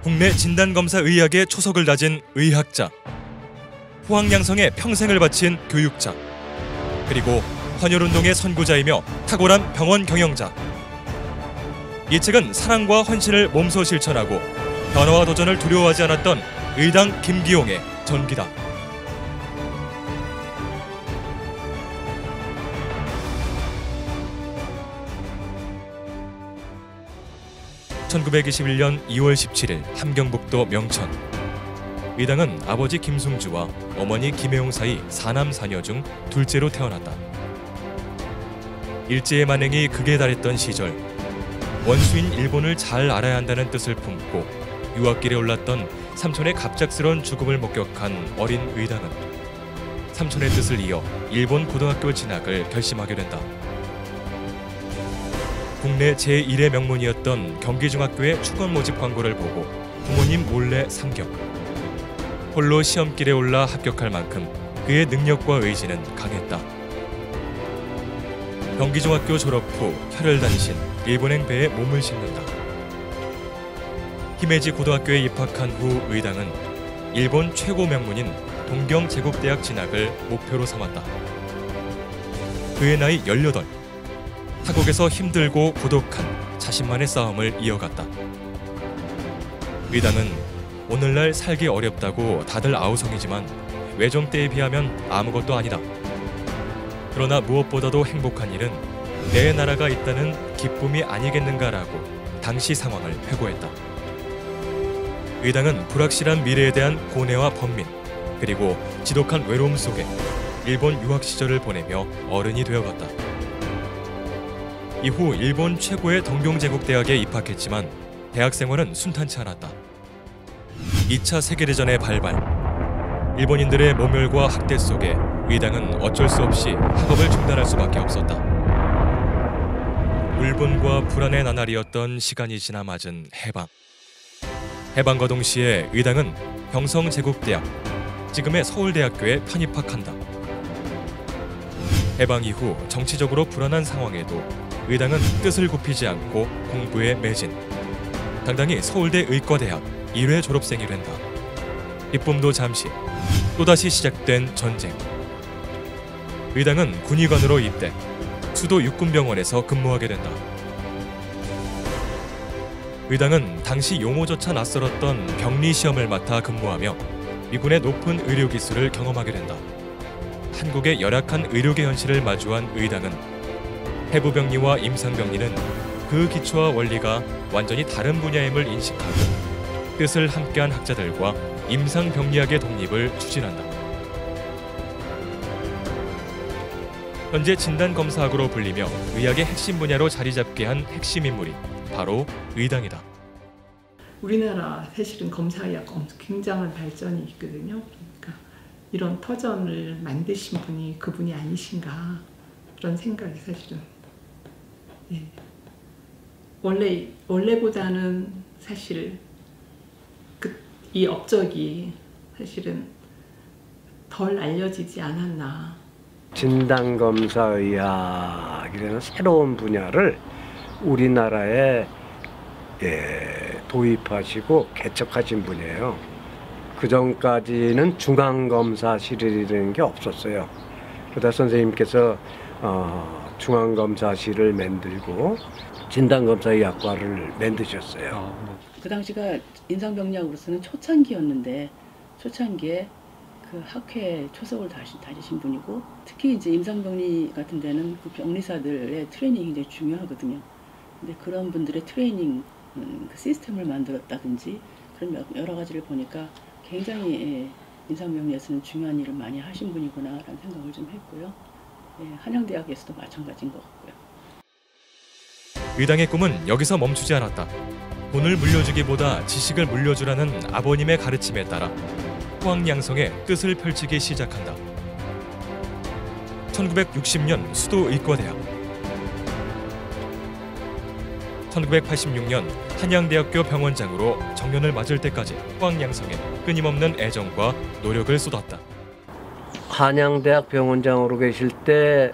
국내 진단검사 의학의 초석을 다진 의학자, 포항양성에 평생을 바친 교육자, 그리고 헌혈운동의 선구자이며 탁월한 병원 경영자. 이 책은 사랑과 헌신을 몸소 실천하고 변화와 도전을 두려워하지 않았던 의당 김기용의 전기다. (1921년 2월 17일) 함경북도 명천. 의당은 아버지 김승주와 어머니 김혜용 사이 4남 4녀 중 둘째로 태어났다. 일제의 만행이 극에 달했던 시절, 원수인 일본을 잘 알아야 한다는 뜻을 품고 유학길에 올랐던 삼촌의 갑작스러운 죽음을 목격한 어린 의당은 삼촌의 뜻을 이어 일본 고등학교 진학을 결심하게 된다. 국내 제1의 명문이었던 경기중학교의 축원 모집 광고를 보고 부모님 몰래 상경. 홀로 시험길에 올라 합격할 만큼 그의 능력과 의지는 강했다. 경기중학교 졸업 후 혈혈단신 일본행 배에 몸을 싣는다. 히메지 고등학교에 입학한 후 의당은 일본 최고 명문인 동경제국대학 진학을 목표로 삼았다. 그의 나이 18. 타국에서 힘들고 고독한 자신만의 싸움을 이어갔다. 의당은 오늘날 살기 어렵다고 다들 아우성이지만 외종 때에 비하면 아무것도 아니다. 그러나 무엇보다도 행복한 일은 내 나라가 있다는 기쁨이 아니겠는가라고 당시 상황을 회고했다. 의당은 불확실한 미래에 대한 고뇌와 번민, 그리고 지독한 외로움 속에 일본 유학 시절을 보내며 어른이 되어갔다. 이후 일본 최고의 동경제국대학에 입학했지만 대학 생활은 순탄치 않았다. 2차 세계대전의 발발, 일본인들의 모멸과 학대 속에 의당은 어쩔 수 없이 학업을 중단할 수밖에 없었다. 울분과 불안의 나날이었던 시간이 지나 맞은 해방. 해방과 동시에 의당은 경성제국대학, 지금의 서울대학교에 편입학한다. 해방 이후 정치적으로 불안한 상황에도 의당은 뜻을 굽히지 않고 공부에 매진. 당당히 서울대 의과대학 1회 졸업생이 된다. 기쁨도 잠시, 또다시 시작된 전쟁. 의당은 군의관으로 입대, 수도 육군병원에서 근무하게 된다. 의당은 당시 용어조차 낯설었던 병리 시험을 맡아 근무하며 미군의 높은 의료 기술을 경험하게 된다. 한국의 열악한 의료계 현실을 마주한 의당은 해부병리와 임상병리는 그 기초와 원리가 완전히 다른 분야임을 인식하고 뜻을 함께한 학자들과 임상병리학의 독립을 추진한다. 현재 진단검사학으로 불리며 의학의 핵심 분야로 자리 잡게 한 핵심 인물이 바로 의당이다. 우리나라 사실은 검사의학 굉장한 발전이 있거든요. 그러니까 이런 터전을 만드신 분이 그분이 아니신가 그런 생각이 사실은 원래보다는 사실 이 업적이 사실은 덜 알려지지 않았나. 진단검사의학이라는 새로운 분야를 우리나라에 도입하시고 개척하신 분이에요. 그 전까지는 중앙검사실이라는 게 없었어요. 그러다 선생님께서 중앙검사실을 만들고 진단검사의학과를 만드셨어요. 그 당시가 임상병리학으로서는 초창기였는데 초창기에 그 학회 초석을 다지신 분이고 특히 이제 임상병리 같은 데는 그 병리사들의 트레이닝이 굉장히 중요하거든요. 근데 그런 분들의 트레이닝 그 시스템을 만들었다든지 그런 여러 가지를 보니까 굉장히 임상병리에서는 중요한 일을 많이 하신 분이구나라는 생각을 좀 했고요. 한양대학에서도 마찬가지인 것 같고요. 의당의 꿈은 여기서 멈추지 않았다. 돈을 물려주기보다 지식을 물려주라는 아버님의 가르침에 따라 포항양성에 뜻을 펼치기 시작한다. 1960년 수도의과대학, 1986년 한양대학교 병원장으로 정년을 맞을 때까지 포항양성에 끊임없는 애정과 노력을 쏟았다. 한양대학 병원장으로 계실 때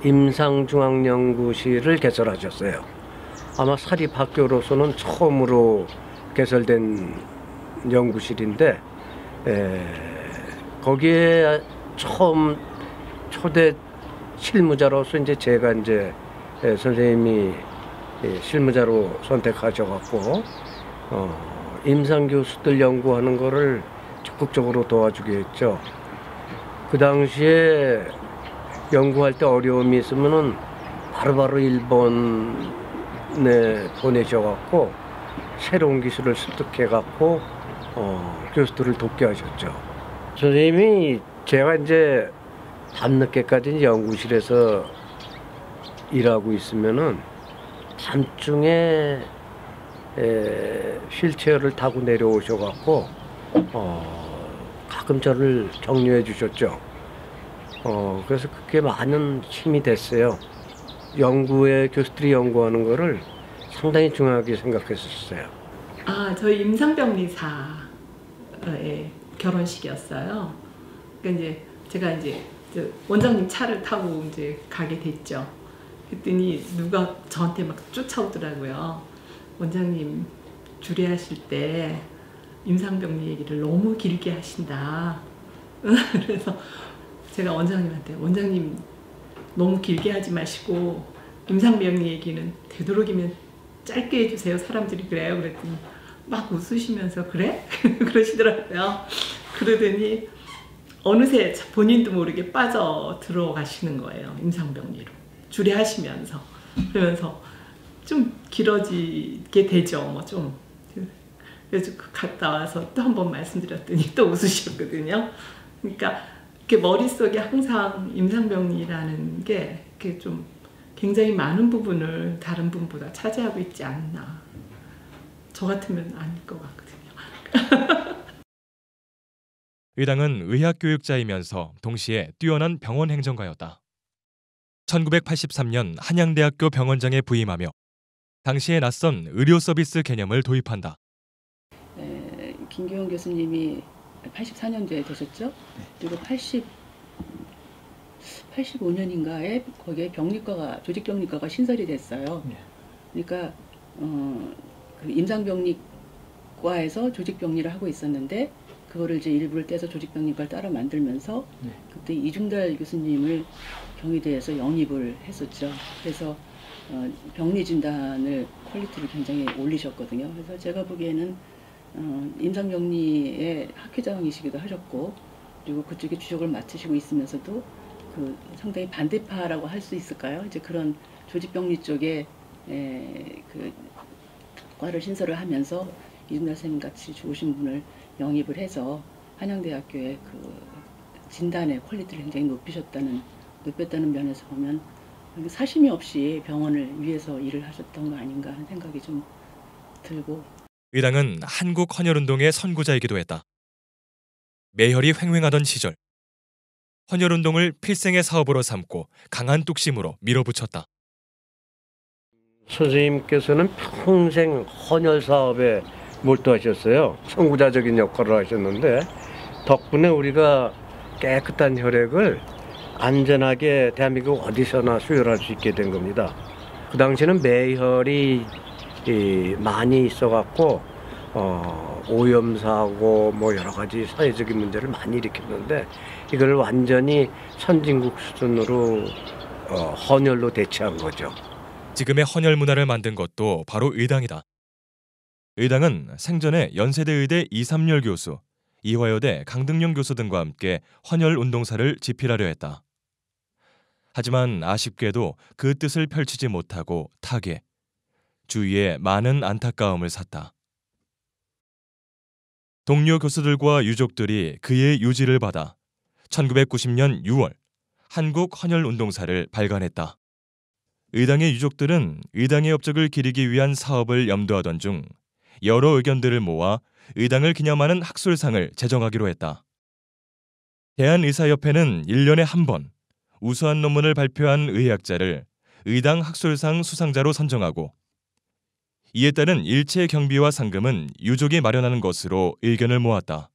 임상중앙연구실을 개설하셨어요. 아마 사립학교로서는 처음으로 개설된 연구실인데 거기에 처음 초대 실무자로서 이제 제가 이제 선생님이 실무자로 선택하셔갖고 임상 교수들 연구하는 거를 적극적으로 도와주게 했죠. 그 당시에 연구할 때 어려움이 있으면은 바로바로 일본에 보내셔갖고 새로운 기술을 습득해갖고 교수들을 돕게 하셨죠. 선생님이 제가 이제 밤늦게까지 연구실에서 일하고 있으면은 밤중에 휠체어를 타고 내려오셔갖고 가끔 저를 격려해 주셨죠. 그래서 그게 많은 힘이 됐어요. 연구에 교수들이 연구하는 거를 상당히 중요하게 생각했었어요. 저희 임상병리사의 결혼식이었어요. 그러니까 이제 제가 이제 원장님 차를 타고 이제 가게 됐죠. 그랬더니 누가 저한테 막 쫓아오더라고요. 원장님 주례하실 때 임상병리 얘기를 너무 길게 하신다. 그래서 제가 원장님한테 원장님 너무 길게 하지 마시고 임상병리 얘기는 되도록이면 짧게 해주세요. 사람들이 그래요. 그랬더니 막 웃으시면서 그래? 그러시더라고요. 그러더니 어느새 본인도 모르게 빠져 들어가시는 거예요. 임상병리로 주례하시면서. 그러면서 좀 길어지게 되죠. 뭐 좀. 그래서 갔다 와서 또 한 번 말씀드렸더니 또 웃으셨거든요. 그러니까 이렇게 머릿속에 항상 임상병리라는 게 이렇게 좀 굉장히 많은 부분을 다른 분보다 차지하고 있지 않나. 저 같으면 아닐 것 같거든요. 의당은 의학교육자이면서 동시에 뛰어난 병원 행정가였다. 1983년 한양대학교 병원장에 부임하며 당시에 낯선 의료 서비스 개념을 도입한다. 김기용 교수님이 84년도에 되셨죠? 그리고 85년인가에 거기에 병리과가 조직병리과가 신설이 됐어요. 그러니까 그 임상병리과에서 조직병리를 하고 있었는데 그거를 이제 일부를 떼서 조직병리과를 따로 만들면서 그때 이중달 교수님을 경희대에서 영입을 했었죠. 그래서 병리 진단을 퀄리티를 굉장히 올리셨거든요. 그래서 제가 보기에는 임상병리의 학회장이시기도 하셨고 그리고 그쪽에 주역을 맡으시고 있으면서도 그 상당히 반대파라고 할 수 있을까요? 이제 그런 조직병리 쪽에 그 과를 신설을 하면서 이중달 선생님 같이 좋으신 분을 영입을 해서 한양대학교의 그 진단의 퀄리티를 굉장히 높였다는 면에서 보면 사심이 없이 병원을 위해서 일을 하셨던 거 아닌가 하는 생각이 좀 들고. 의당은 한국 헌혈운동의 선구자이기도 했다. 매혈이 횡행하던 시절 헌혈운동을 필생의 사업으로 삼고 강한 뚝심으로 밀어붙였다. 선생님께서는 평생 헌혈 사업에 몰두하셨어요. 선구자적인 역할을 하셨는데 덕분에 우리가 깨끗한 혈액을 안전하게 대한민국 어디서나 수혈할 수 있게 된 겁니다. 그 당시에는 매혈이 많이 있어갖고 오염사고 뭐 여러 가지 사회적인 문제를 많이 일으켰는데 이걸 완전히 선진국 수준으로 헌혈로 대체한 거죠. 지금의 헌혈 문화를 만든 것도 바로 의당이다. 의당은 생전에 연세대 의대 이삼열 교수, 이화여대 강등용 교수 등과 함께 헌혈 운동사를 집필하려 했다. 하지만 아쉽게도 그 뜻을 펼치지 못하고 타계, 주위에 많은 안타까움을 샀다. 동료 교수들과 유족들이 그의 유지를 받아 1990년 6월 한국 헌혈 운동사를 발간했다. 의당의 유족들은 의당의 업적을 기리기 위한 사업을 염두하던 중 여러 의견들을 모아 의당을 기념하는 학술상을 제정하기로 했다. 대한의사협회는 1년에 한 번 우수한 논문을 발표한 의학자를 의당 학술상 수상자로 선정하고 이에 따른 일체 경비와 상금은 유족이 마련하는 것으로 의견을 모았다.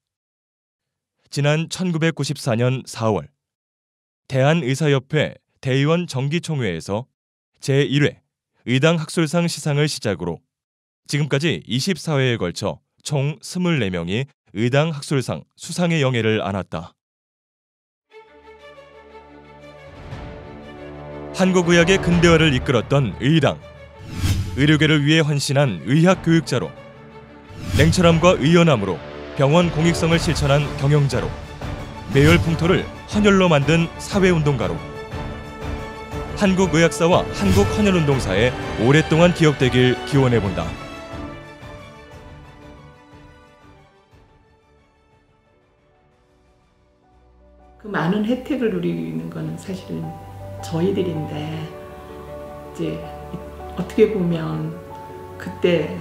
지난 1994년 4월 대한의사협회 대의원 정기총회에서 제1회 의당 학술상 시상을 시작으로 지금까지 24회에 걸쳐 총 24명이 의당 학술상 수상의 영예를 안았다. 한국의학의 근대화를 이끌었던 의당, 의료계를 위해 헌신한 의학교육자로, 냉철함과 의연함으로 병원 공익성을 실천한 경영자로, 매열풍토를 헌혈로 만든 사회운동가로, 한국의학사와 한국헌혈운동사에 오랫동안 기억되길 기원해본다. 그 많은 혜택을 누리는 거는 사실은 저희들인데, 이제 어떻게 보면 그때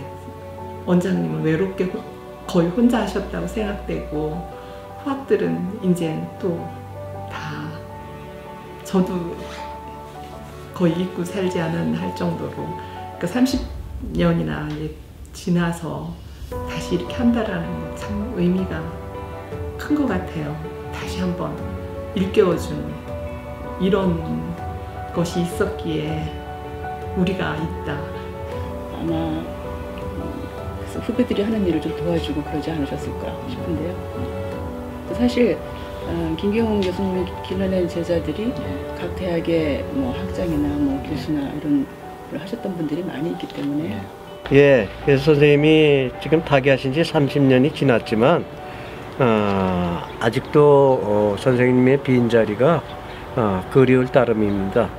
원장님은 외롭게 거의 혼자 하셨다고 생각되고, 후학들은 이제 또 다 저도 거의 잊고 살지 않은 할 정도로, 그러니까 30년이나 지나서 다시 이렇게 한다라는 참 의미가 큰 것 같아요. 다시 한번 일깨워준 이런 것이 있었기에 우리가 있다. 아마 그래서 후배들이 하는 일을 좀 도와주고 그러지 않으셨을까 싶은데요. 사실 김경훈 교수님이 길러낸 제자들이 각 대학의 뭐 학장이나 뭐 교수나 이런 걸 하셨던 분들이 많이 있기 때문에. 예, 그래서 선생님이 지금 타계하신 지 30년이 지났지만 아직도 선생님의 빈자리가 그리울 따름입니다.